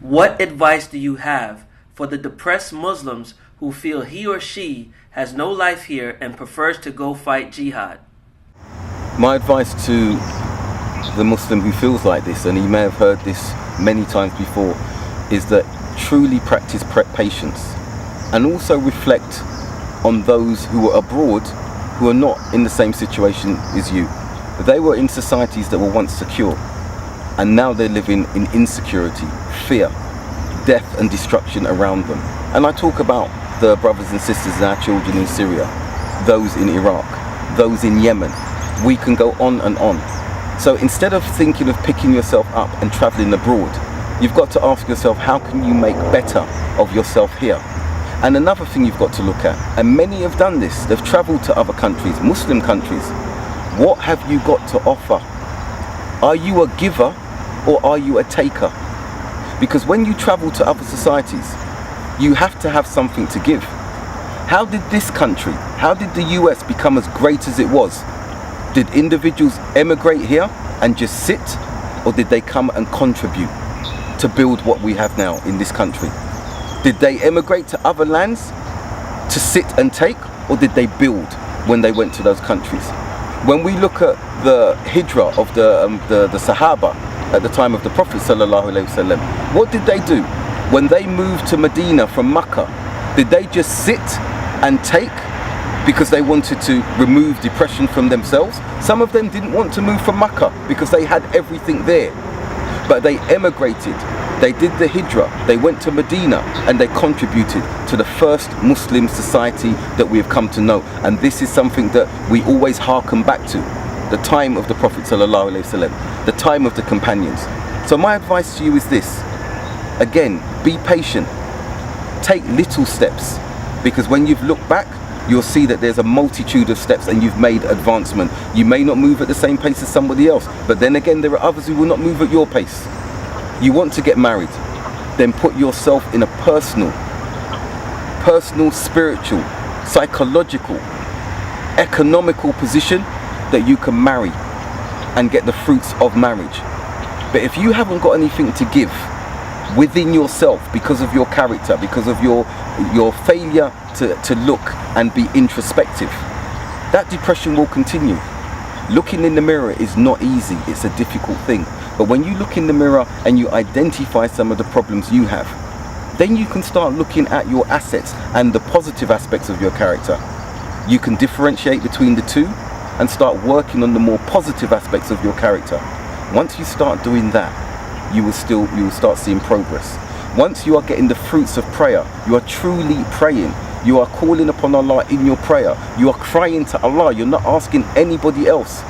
What advice do you have for the depressed Muslims who feel he or she has no life here and prefers to go fight jihad? My advice to the Muslim who feels like this, and he may have heard this many times before, is that truly practice patience and also reflect on those who are abroad who are not in the same situation as you. They were in societies that were once secure, and now they're living in insecurity, fear, death and destruction around them. And I talk about the brothers and sisters and our children in Syria, those in Iraq, those in Yemen. We can go on and on. So instead of thinking of picking yourself up and traveling abroad, you've got to ask yourself, how can you make better of yourself here? And another thing you've got to look at, and many have done this, they've traveled to other countries, Muslim countries. What have you got to offer? Are you a giver or are you a taker? Because when you travel to other societies, you have to have something to give. How did this country, how did the US become as great as it was? Did individuals emigrate here and just sit, or did they come and contribute to build what we have now in this country? Did they emigrate to other lands to sit and take, or did they build when they went to those countries? When we look at the hijrah of the Sahaba at the time of the Prophet ﷺ, what did they do? When they moved to Medina from Mecca, did they just sit and take because they wanted to remove depression from themselves? Some of them didn't want to move from Mecca because they had everything there. But they emigrated, they did the hijrah, they went to Medina, and they contributed to the first Muslim society that we have come to know. And this is something that we always hearken back to, the time of the Prophet ﷺ, the time of the companions. So my advice to you is this: again, be patient, take little steps, because when you've looked back, you'll see that there's a multitude of steps and you've made advancement. You may not move at the same pace as somebody else, but then again, there are others who will not move at your pace. You want to get married, then put yourself in a personal, spiritual, psychological, economical position that you can marry and get the fruits of marriage. But if you haven't got anything to give within yourself because of your character, because of your failure to look and be introspective, that depression will continue. Looking in the mirror is not easy, it's a difficult thing. But when you look in the mirror and you identify some of the problems you have, then you can start looking at your assets and the positive aspects of your character. You can differentiate between the two and start working on the more positive aspects of your character. Once you start doing that, you will start seeing progress. Once you are getting the fruits of prayer, you are truly praying, you are calling upon Allah in your prayer, you are crying to Allah, you're not asking anybody else.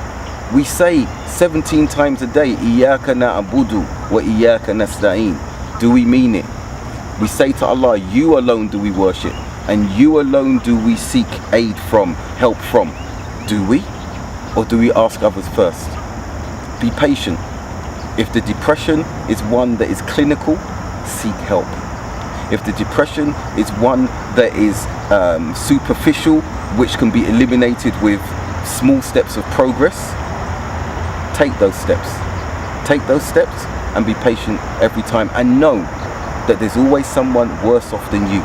We say 17 times a day, Iyyaka na'budu wa iyyaka nasta'in. Do we mean it? We say to Allah, you alone do we worship, and you alone do we seek aid from, help from. Do we? Or do we ask others first? Be patient. If the depression is one that is clinical, seek help. If the depression is one that is superficial, which can be eliminated with small steps of progress, take those steps. Take those steps and be patient every time, and know that there's always someone worse off than you.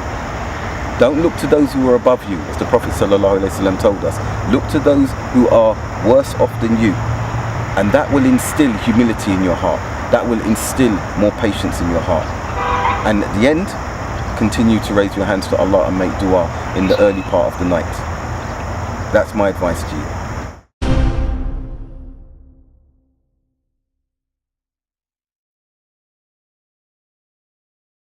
Don't look to those who are above you, as the Prophet ﷺ told us. Look to those who are worse off than you. And that will instill humility in your heart. That will instill more patience in your heart. And at the end, continue to raise your hands to Allah and make dua in the early part of the night. That's my advice to you.